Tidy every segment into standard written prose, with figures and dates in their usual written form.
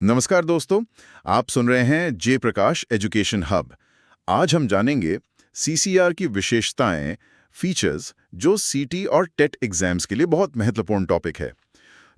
नमस्कार दोस्तों, आप सुन रहे हैं जय प्रकाश एजुकेशन हब। आज हम जानेंगे सीसीआर की विशेषताएं, फीचर्स जो सीटी और टेट एग्जाम्स के लिए बहुत महत्वपूर्ण टॉपिक है।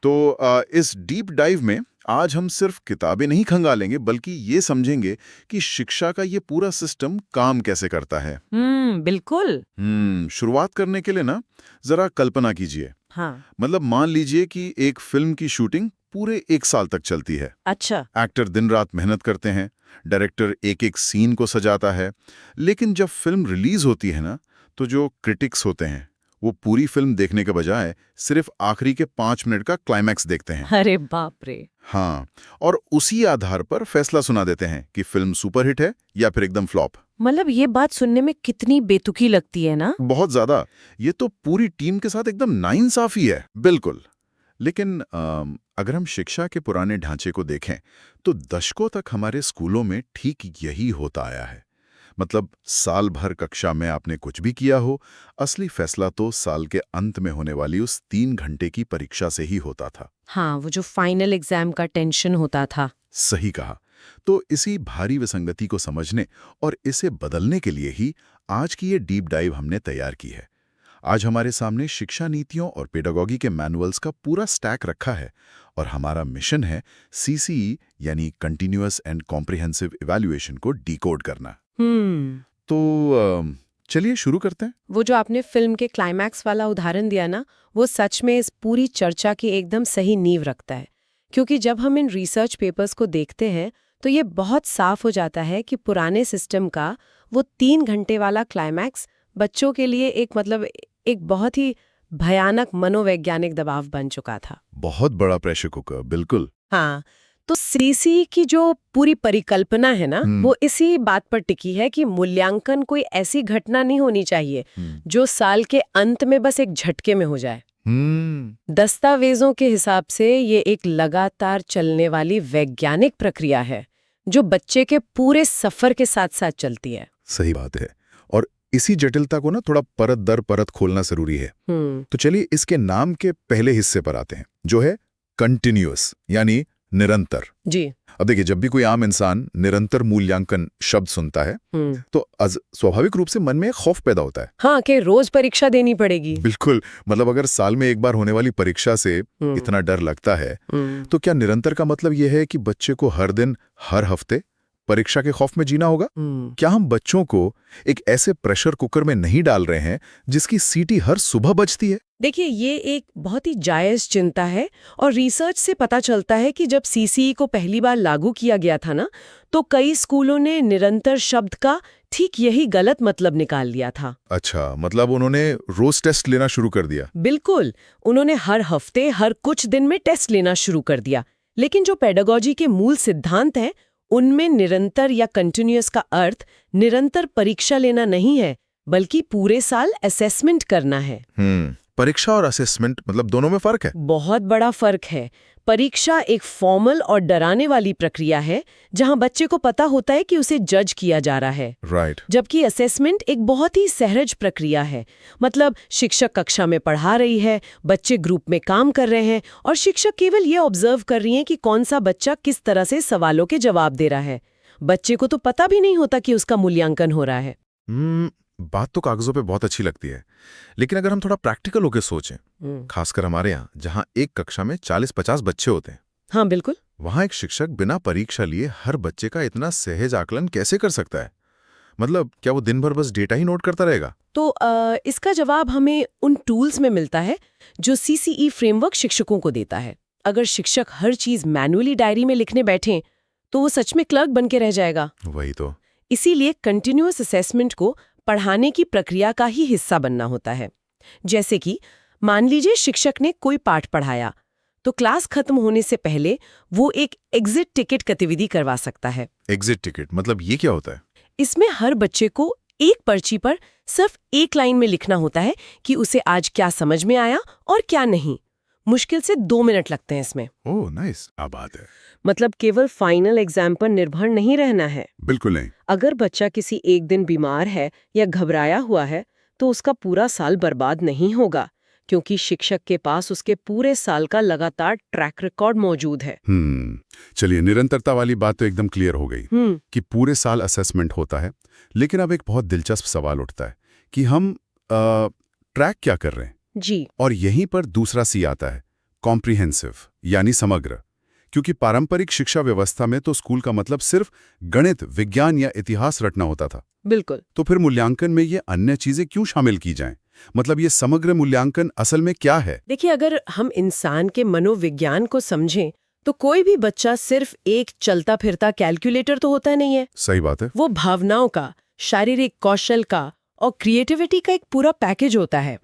तो इस डीप डाइव में आज हम सिर्फ किताबें नहीं खंगालेंगे, बल्कि ये समझेंगे कि शिक्षा का ये पूरा सिस्टम काम कैसे करता है। बिल्कुल। शुरुआत करने के लिए ना जरा कल्पना कीजिए। हाँ। मतलब मान लीजिए कि एक फिल्म की शूटिंग पूरे 1 साल तक चलती है। अच्छा। एक्टर दिन रात मेहनत करते हैं, डायरेक्टर एक एक सीन को सजाता है, लेकिन जब फिल्म रिलीज होती है ना, तो जो क्रिटिक्स होते हैं वो पूरी फिल्म देखने के बजाय सिर्फ आखिरी के 5 मिनट का क्लाइमैक्स देखते हैं। अरे बाप रे। हाँ, और उसी आधार पर फैसला सुना देते हैं कि फिल्म सुपरहिट है या फिर एकदम फ्लॉप। मतलब ये बात सुनने में कितनी बेतुकी लगती है ना। बहुत ज्यादा। ये तो पूरी टीम के साथ एकदम नाइंसाफी है। बिल्कुल। लेकिन अगर हम शिक्षा के पुराने ढांचे को देखें तो दशकों तक हमारे स्कूलों में ठीक यही होता आया है। मतलब साल भर कक्षा में आपने कुछ भी किया हो, असली फैसला तो साल के अंत में होने वाली उस 3 घंटे की परीक्षा से ही होता था। हाँ, वो जो फाइनल एग्जाम का टेंशन होता था। सही कहा। तो इसी भारी विसंगति को समझने और इसे बदलने के लिए ही आज की ये डीप डाइव हमने तैयार की है। आज हमारे सामने शिक्षा नीतियों और पेडागॉजी के मैनुअल्स का पूरा स्टैक रखा है और हमारा मिशन है सीसीई यानी कंटिन्यूअस एंड कॉम्प्रिहेंसिव इवैल्यूएशन को डिकोड करना। तो चलिए शुरू करते हैं। वो जो आपने फिल्म के क्लाइमैक्स वाला उदाहरण दिया ना, वो सच में इस पूरी चर्चा की एकदम सही नींव रखता है। क्योंकि जब हम इन रिसर्च पेपर्स को देखते हैं तो ये बहुत साफ हो जाता है कि पुराने सिस्टम का वो 3 घंटे वाला क्लाइमैक्स बच्चों के लिए एक बहुत ही भयानक मनोवैज्ञानिक दबाव बन चुका था। बहुत बड़ा प्रेशर कुकर, बिल्कुल। हाँ, तो सीसी की जो पूरी परिकल्पना है ना, वो इसी बात पर टिकी है कि मूल्यांकन कोई ऐसी घटना नहीं होनी चाहिए जो साल के अंत में बस एक झटके में हो जाए। दस्तावेजों के हिसाब से ये एक लगातार चलने वाली वैज्ञानिक प्रक्रिया है जो बच्चे के पूरे सफर के साथ साथ चलती है। सही बात है। और इसी जटिलता को ना थोड़ा परत दर परत खोलना जरूरी है। तो चलिए इसके नाम के पहले हिस्से पर आते हैं, जो है कंटिन्यूअस यानी निरंतर। जी। अब देखिए, जब भी कोई आम इंसान निरंतर मूल्यांकन शब्द सुनता है तो स्वाभाविक रूप से मन में एक खौफ पैदा होता है। हाँ, कि रोज परीक्षा देनी पड़ेगी। बिल्कुल। मतलब अगर साल में एक बार होने वाली परीक्षा से इतना डर लगता है, तो क्या निरंतर का मतलब यह है कि बच्चे को हर दिन, हर हफ्ते परीक्षा के खौफ में जीना होगा? क्या हम बच्चों को एक ऐसे प्रेशर कुकर में नहीं डाल रहे हैं जिसकी सीटी हर सुबह बजती है? देखिए, ये एक बहुत ही जायज चिंता है और रिसर्च से पता चलता है कि जब सीसीई को पहली बार लागू किया गया था ना, तो कई स्कूलों ने निरंतर शब्द का ठीक यही गलत मतलब निकाल लिया था। अच्छा, मतलब उन्होंने रोज टेस्ट लेना शुरू कर दिया। बिल्कुल, उन्होंने हर हफ्ते, हर कुछ दिन में टेस्ट लेना शुरू कर दिया। लेकिन जो पेडागॉजी के मूल सिद्धांत हैं, उनमें निरंतर या कंटिन्यूअस का अर्थ निरंतर परीक्षा लेना नहीं है, बल्कि पूरे साल असेसमेंट करना है। परीक्षा और असेसमेंट मतलब दोनों में फर्क है? बहुत बड़ा फर्क है। परीक्षा एक फॉर्मल और डराने वाली प्रक्रिया है जहां बच्चे को पता होता है कि उसे जज किया जा रहा है। राइट। जबकि असेसमेंट एक बहुत ही सहज प्रक्रिया है। मतलब शिक्षक कक्षा में पढ़ा रही है, बच्चे ग्रुप में काम कर रहे हैं और शिक्षक केवल ये ऑब्जर्व कर रही हैं कि कौन सा बच्चा किस तरह से सवालों के जवाब दे रहा है। बच्चे को तो पता भी नहीं होता कि उसका मूल्यांकन हो रहा है। बात तो कागजों पे बहुत अच्छी लगती है, लेकिन अगर हम थोड़ा प्रैक्टिकल होकर सोचें, खासकर हमारे यहाँ जहाँ एक कक्षा में 40-50 बच्चे होते हैं। हाँ बिल्कुल। वहाँ एक शिक्षक बिना परीक्षा लिए हर बच्चे का इतना सहज आकलन कैसे कर सकता है? मतलब क्या वो दिन भर बस डेटा ही नोट करता रहेगा? तो इसका जवाब हमें उन टूल्स में मिलता है जो सीसीई फ्रेमवर्क शिक्षकों को देता है। अगर शिक्षक हर चीज मैनुअली डायरी में लिखने बैठें तो वो सच में क्लर्क बन के रह जाएगा। वही तो। इसीलिए कंटिन्यूअस असेसमेंट को पढ़ाने की प्रक्रिया का ही हिस्सा बनना होता है। जैसे कि मान लीजिए शिक्षक ने कोई पाठ पढ़ाया, तो क्लास खत्म होने से पहले वो एक एग्जिट टिकट गतिविधि करवा सकता है। एग्जिट टिकट मतलब ये क्या होता है? इसमें हर बच्चे को एक पर्ची पर सिर्फ एक लाइन में लिखना होता है कि उसे आज क्या समझ में आया और क्या नहीं। मुश्किल से 2 मिनट लगते हैं इसमें। ओह नाइस, क्या बात है। मतलब केवल फाइनल एग्जाम पर निर्भर नहीं रहना है। बिल्कुल नहीं। अगर बच्चा किसी एक दिन बीमार है या घबराया हुआ है तो उसका पूरा साल बर्बाद नहीं होगा, क्योंकि शिक्षक के पास उसके पूरे साल का लगातार ट्रैक रिकॉर्ड मौजूद है। चलिए, निरंतरता वाली बात तो एकदम क्लियर हो गई कि पूरे साल असेसमेंट होता है। लेकिन अब एक बहुत दिलचस्प सवाल उठता है कि हम ट्रैक क्या कर रहे हैं। जी। और यहीं पर दूसरा सी आता है, कॉम्प्रिहेंसिव यानी समग्र। क्योंकि पारंपरिक शिक्षा व्यवस्था में तो स्कूल का मतलब सिर्फ गणित, विज्ञान या इतिहास रटना होता था। बिल्कुल। तो फिर मूल्यांकन में ये अन्य चीजें क्यों शामिल की जाएं? मतलब ये समग्र मूल्यांकन असल में क्या है? देखिए, अगर हम इंसान के मनोविज्ञान को समझें तो कोई भी बच्चा सिर्फ एक चलता फिरता कैलकुलेटर तो होता नहीं है। सही बात है। वो भावनाओं का, शारीरिक कौशल का और क्रिएटिविटी का एक पूरा पैकेज होता है।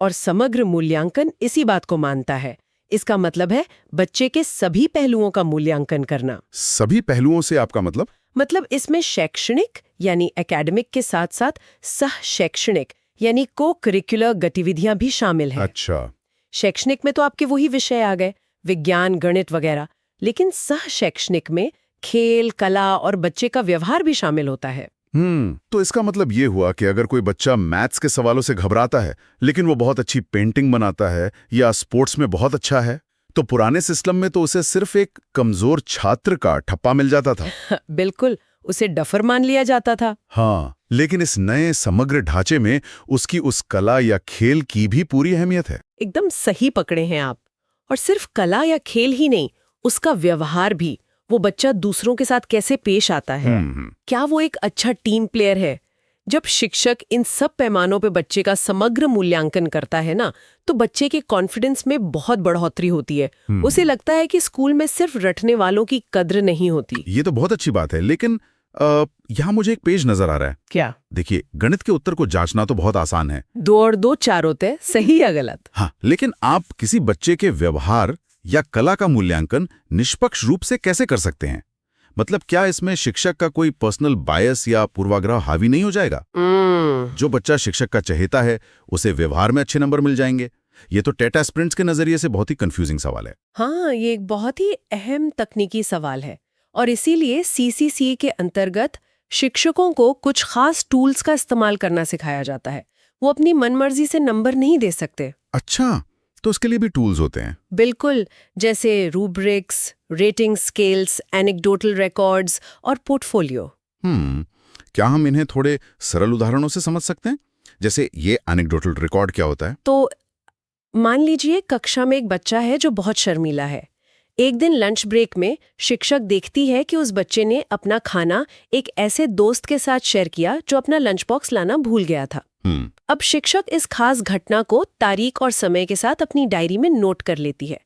और समग्र मूल्यांकन इसी बात को मानता है। इसका मतलब है बच्चे के सभी पहलुओं का मूल्यांकन करना। सभी पहलुओं से आपका मतलब? मतलब इसमें शैक्षणिक यानी एकेडमिक के साथ साथ सह शैक्षणिक यानी को करिकुलर गतिविधियां भी शामिल हैं। अच्छा। शैक्षणिक में तो आपके वही विषय आ गए, विज्ञान, गणित वगैरह। लेकिन सह शैक्षणिक में खेल, कला और बच्चे का व्यवहार भी शामिल होता है। तो इसका मतलब ये हुआ कि अगर कोई बच्चा मैथ्स के सवालों से घबराता है लेकिन वो बहुत अच्छी पेंटिंग बनाता है या स्पोर्ट्स में बहुत अच्छा है, तो पुराने सिस्टम में तो उसे सिर्फ एक कमजोर छात्र का ठप्पा मिल जाता था। बिल्कुल, उसे डफर मान लिया जाता था। हाँ, लेकिन इस नए समग्र ढांचे में उसकी उस कला या खेल की भी पूरी अहमियत है। एकदम सही पकड़े हैं आप। और सिर्फ कला या खेल ही नहीं, उसका व्यवहार भी। वो बच्चा दूसरों के साथ कैसे पेश आता है, क्या वो एक अच्छा टीम प्लेयर है। जब शिक्षक इन सब पैमानों पे बच्चे का समग्र मूल्यांकन करता है ना, तो बच्चे के कॉन्फिडेंस में बहुत बढ़ोतरी होती है। उसे लगता है कि स्कूल में सिर्फ रटने वालों की कद्र नहीं होती। ये तो बहुत अच्छी बात है, लेकिन यहाँ मुझे एक पेज नजर आ रहा है। क्या? देखिए, गणित के उत्तर को जांचना तो बहुत आसान है, 2 और 2 4 होते हैं, सही या गलत। हाँ, लेकिन आप किसी बच्चे के व्यवहार या कला का मूल्यांकन निष्पक्ष रूप से कैसे कर सकते हैं? मतलब क्या इसमें शिक्षक का कोई पर्सनल बायस या पूर्वाग्रह हावी नहीं हो जाएगा? जो बच्चा शिक्षक का चहेता है उसे व्यवहार में अच्छे नंबर मिल जाएंगे। ये तो टेट एस्पिरेंट्स के नजरिए से बहुत ही कंफ्यूजिंग सवाल है। हाँ, ये एक बहुत ही अहम तकनीकी सवाल है और इसीलिए सीसीसी के अंतर्गत शिक्षकों को कुछ खास टूल्स का इस्तेमाल करना सिखाया जाता है। वो अपनी मनमर्जी से नंबर नहीं दे सकते। अच्छा, तो उसके लिए भी टूल्स होते हैं? बिल्कुल, जैसे rubrics, rating scales, anecdotal records और पोर्टफोलियो। क्या हम इन्हें थोड़े सरल उदाहरणों से समझ सकते हैं? जैसे ये एनेक्डोटल रिकॉर्ड क्या होता है? तो मान लीजिए कक्षा में एक बच्चा है जो बहुत शर्मीला है। एक दिन लंच ब्रेक में शिक्षक देखती है कि उस बच्चे ने अपना खाना एक ऐसे दोस्त के साथ शेयर किया जो अपना लंच बॉक्स लाना भूल गया था। अब शिक्षक इस खास घटना को तारीख और समय के साथ अपनी डायरी में नोट कर लेती है।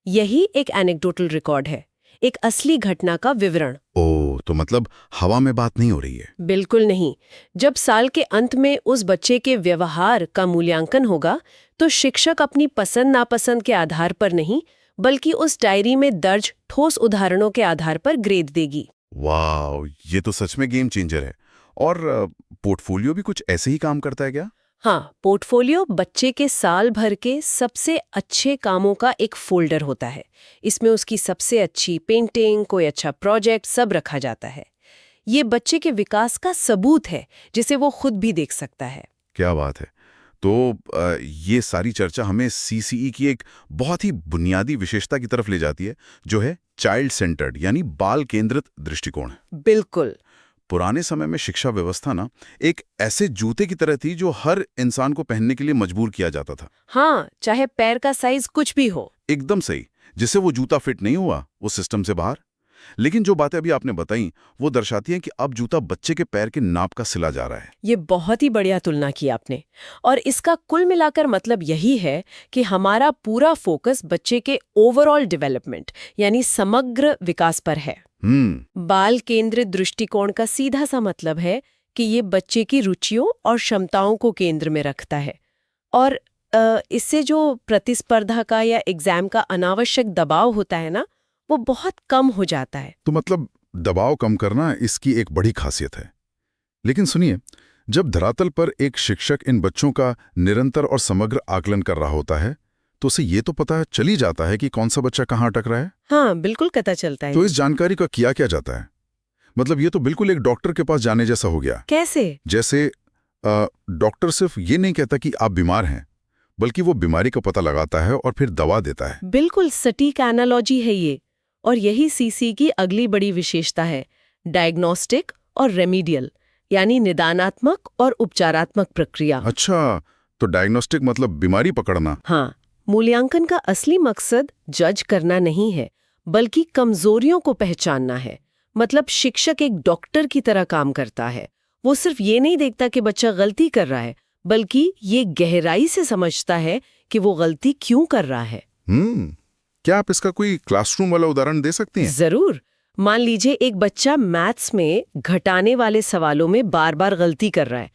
यही एक एनेक्डोटल रिकॉर्ड है, एक असली घटना का विवरण। ओह, तो मतलब हवा में बात नहीं हो रही है? बिल्कुल नहीं। जब साल के अंत में उस बच्चे के व्यवहार का मूल्यांकन होगा, तो शिक्षक अपनी पसंद नापसंद के आधार पर नहीं, बल्कि उस डायरी में दर्ज ठोस उदाहरणों के आधार पर ग्रेड देगी। वाह, ये तो सच में गेम चेंजर है। और पोर्टफोलियो भी कुछ ऐसे ही काम करता है क्या? हाँ, पोर्टफोलियो बच्चे के साल भर के सबसे अच्छे कामों का एक फोल्डर होता है। इसमें उसकी सबसे अच्छी पेंटिंग, कोई अच्छा प्रोजेक्ट सब रखा जाता है। ये बच्चे के विकास का सबूत है जिसे वो खुद भी देख सकता है। क्या बात है। तो ये सारी चर्चा हमें सीसीई की एक बहुत ही बुनियादी विशेषता की तरफ ले जाती है, जो है चाइल्ड सेंटर्ड यानी बाल केंद्रित दृष्टिकोण। बिल्कुल। पुराने समय में शिक्षा व्यवस्था ना एक ऐसे जूते की तरह थी जो हर इंसान को पहनने के लिए मजबूर किया जाता था। हाँ, चाहे पैर का साइज कुछ भी हो। एकदम सही। जिससे वो जूता फिट नहीं हुआ, वो सिस्टम से बाहर। लेकिन जो बातें अभी आपने बताई वो दर्शाती हैं कि अब जूता बच्चे के पैर के नाप का सिला जा रहा है। ये बहुत ही बढ़िया तुलना की आपने। और इसका कुल मिलाकर मतलब यही है कि हमारा पूरा फोकस बच्चे के ओवरऑल डेवलपमेंट यानी समग्र विकास पर है। बाल केंद्रित दृष्टिकोण का सीधा सा मतलब है कि ये बच्चे की रुचियों और क्षमताओं को केंद्र में रखता है और इससे जो प्रतिस्पर्धा का या एग्जाम का अनावश्यक दबाव होता है ना, वो बहुत कम हो जाता है। तो मतलब दबाव कम करना इसकी एक बड़ी खासियत है। लेकिन सुनिए, जब धरातल पर एक शिक्षक इन बच्चों का निरंतर और समग्र आकलन कर रहा होता है, तो उसे ये तो पता चल ही जाता है कि कौन सा बच्चा कहाँ अटक रहा है। हाँ, बिल्कुल पता चलता है। तो इस जानकारी का किया क्या जाता है? मतलब ये तो बिल्कुल एक डॉक्टर के पास जाने जैसा हो गया। कैसे? जैसे डॉक्टर सिर्फ ये नहीं कहता कि आप बीमार हैं, बल्कि वो बीमारी का पता लगाता है और फिर दवा देता है। बिल्कुल सटीक एनालॉजी है ये। और यही सीसी की अगली बड़ी विशेषता है, डायग्नोस्टिक और रेमीडियल, यानी निदानात्मक और उपचारात्मक प्रक्रिया। अच्छा, तो डायग्नोस्टिक मतलब बीमारी पकड़ना। हाँ, मूल्यांकन का असली मकसद जज करना नहीं है, बल्कि कमजोरियों को पहचानना है। मतलब शिक्षक एक डॉक्टर की तरह काम करता है। वो सिर्फ ये नहीं देखता कि बच्चा गलती कर रहा है, बल्कि ये गहराई से समझता है कि वो गलती क्यों कर रहा है। क्या आप इसका कोई क्लासरूम वाला उदाहरण दे सकती हैं? जरूर। मान लीजिए एक बच्चा मैथ्स में घटाने वाले सवालों में बार बार गलती कर रहा है।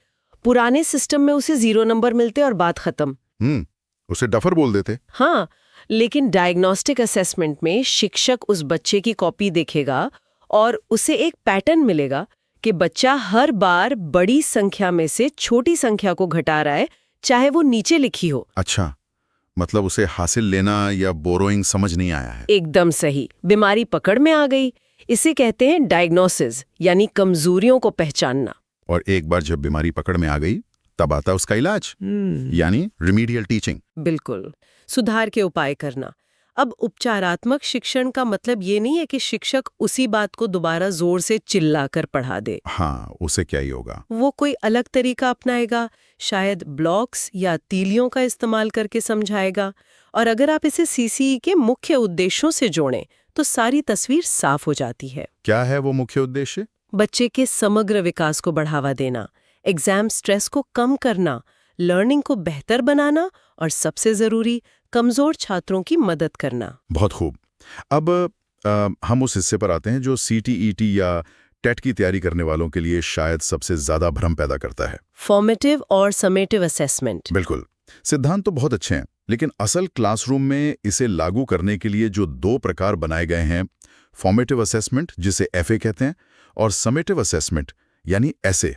पुराने सिस्टम में उसे 0 नंबर मिलते और बात खत्म। उसे डफर बोल देते। हाँ, लेकिन डायग्नोस्टिक असेसमेंट में शिक्षक उस बच्चे की कॉपी देखेगा और उसे एक पैटर्न मिलेगा कि बच्चा हर बार बड़ी संख्या में से छोटी संख्या को घटा रहा है, चाहे वो नीचे लिखी हो। अच्छा, मतलब उसे हासिल लेना या बोरोइंग समझ नहीं आया है। एकदम सही, बीमारी पकड़ में आ गई। इसे कहते हैं डायग्नोसिस, यानी कमजोरियों को पहचानना। और एक बार जब बीमारी पकड़ में आ गई, तब आता उसका इलाज, यानी रिमीडियल टीचिंग। बिल्कुल, सुधार के उपाय करना। अब उपचारात्मक शिक्षण का मतलब ये नहीं है कि शिक्षक उसी बात को दोबारा जोर से चिल्लाकर पढ़ा दे। हाँ, उसे क्या ही होगा। वो कोई अलग तरीका अपनाएगा, शायद ब्लॉक्स या तीलियों का इस्तेमाल करके समझाएगा। और अगर आप इसे सीसीई के मुख्य उद्देश्यों से जोड़ें, तो सारी तस्वीर साफ हो जाती है। क्या है वो मुख्य उद्देश्य? बच्चे के समग्र विकास को बढ़ावा देना, एग्जाम स्ट्रेस को कम करना, लर्निंग को बेहतर बनाना और सबसे जरूरी, कमजोर छात्रों की मदद करना। बहुत खूब। अब हम उस हिस्से पर आते हैं जो CTET या टेट की तैयारी करने वालों के लिए शायद सबसे ज्यादा भ्रम पैदा करता है। फॉर्मेटिव और समेटिव असेसमेंट। बिल्कुल, सिद्धांत तो बहुत अच्छे हैं, लेकिन असल क्लासरूम में इसे लागू करने के लिए जो 2 प्रकार बनाए गए हैं, फॉर्मेटिव असेसमेंट जिसे FA कहते हैं, और समेटिव असेसमेंट यानी ऐसे।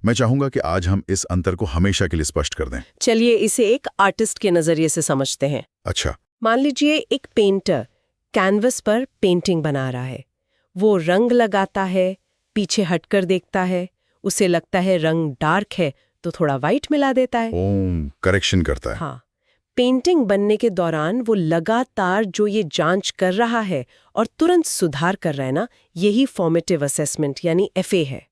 मैं चाहूंगा कि आज हम इस अंतर को हमेशा के लिए स्पष्ट कर दें। चलिए इसे एक आर्टिस्ट के नजरिए से समझते हैं। अच्छा। मान लीजिए एक पेंटर कैनवस पर पेंटिंग बना रहा है। वो रंग लगाता है, पीछे हटकर देखता है, उसे लगता है रंग डार्क है तो थोड़ा वाइट मिला देता है। करेक्शन करता है। हाँ, पेंटिंग बनने के दौरान वो लगातार जो ये जांच कर रहा है और तुरंत सुधार कर रहा है ना, यही फॉर्मेटिव असेसमेंट यानी FA है।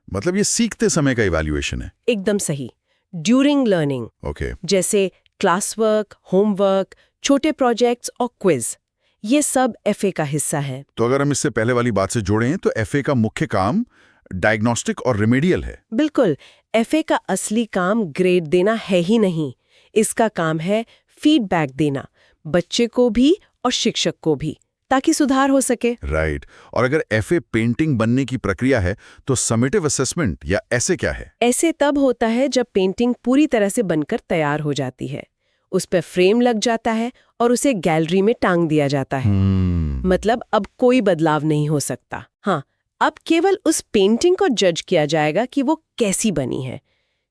मतलब ये सीखते समय का इवैल्यूएशन है। एकदम सही। During learning, okay. जैसे क्लास वर्क, होमवर्क, छोटे प्रोजेक्ट्स और क्विज, ये सब FA का हिस्सा है। तो अगर हम इससे पहले वाली बात से जोड़ें तो FA का मुख्य काम डायग्नोस्टिक और रिमेडियल है। बिल्कुल, FA का असली काम ग्रेड देना है ही नहीं। इसका काम है फीडबैक देना, बच्चे को भी और शिक्षक को भी, ताकि सुधार हो सके। राइट। और अगर FA पेंटिंग बनने की प्रक्रिया है तो समेटिव असेसमेंट या ऐसे क्या है? ऐसे तब होता है जब पेंटिंग पूरी तरह से बनकर तैयार हो जाती है, उस पर फ्रेम लग जाता है और उसे गैलरी में टांग दिया जाता है। मतलब अब कोई बदलाव नहीं हो सकता। हाँ, अब केवल उस पेंटिंग को जज किया जाएगा कि वो कैसी बनी है।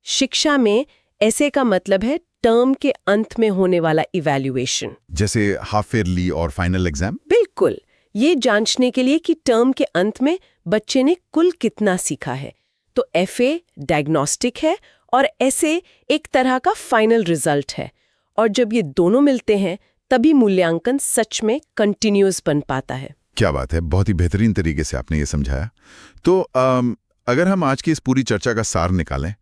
शिक्षा में ऐसे का मतलब है टर्म के अंत में होने वाला इवैल्यूएशन, जैसे हाफ ईयरली और फाइनल एग्जाम। बिल्कुल, ये जांचने के लिए कि टर्म के अंत में बच्चे ने कुल कितना सीखा है। तो FA डायग्नोस्टिक है और ऐसे एक तरह का फाइनल रिजल्ट है। और जब ये दोनों मिलते हैं तभी मूल्यांकन सच में कंटिन्यूअस बन पाता है। क्या बात है, बहुत ही बेहतरीन तरीके से आपने ये समझाया। तो अगर हम आज की इस पूरी चर्चा का सार निकालें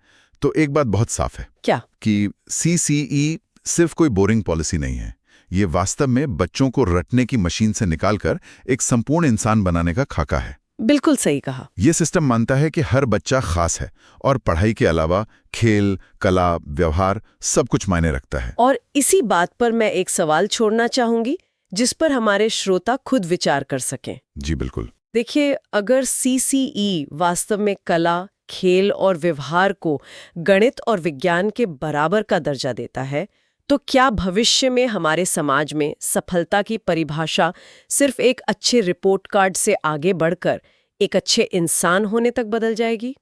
तो एक बात बहुत साफ है। क्या? कि CCE सिर्फ कोई बोरिंग पॉलिसी नहीं है। ये वास्तव में बच्चों को रटने की मशीन से निकालकर एक संपूर्ण इंसान बनाने का खाका है। बिल्कुल सही कहा। ये सिस्टम मानता है कि हर बच्चा खास है और पढ़ाई के अलावा खेल, कला, व्यवहार सब कुछ मायने रखता है। और इसी बात पर मैं एक सवाल छोड़ना चाहूंगी जिस पर हमारे श्रोता खुद विचार कर सकें। जी बिल्कुल। देखिए, अगर CCE वास्तव में कला, खेल और व्यवहार को गणित और विज्ञान के बराबर का दर्जा देता है, तो क्या भविष्य में हमारे समाज में सफलता की परिभाषा सिर्फ एक अच्छे रिपोर्ट कार्ड से आगे बढ़कर एक अच्छे इंसान होने तक बदल जाएगी?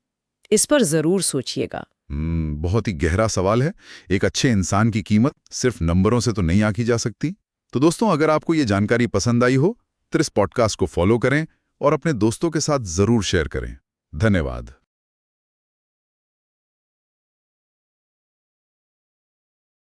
इस पर जरूर सोचिएगा। बहुत ही गहरा सवाल है। एक अच्छे इंसान की कीमत सिर्फ नंबरों से तो नहीं आंकी जा सकती। तो दोस्तों, अगर आपको ये जानकारी पसंद आई हो तो इस पॉडकास्ट को फॉलो करें और अपने दोस्तों के साथ जरूर शेयर करें। धन्यवाद।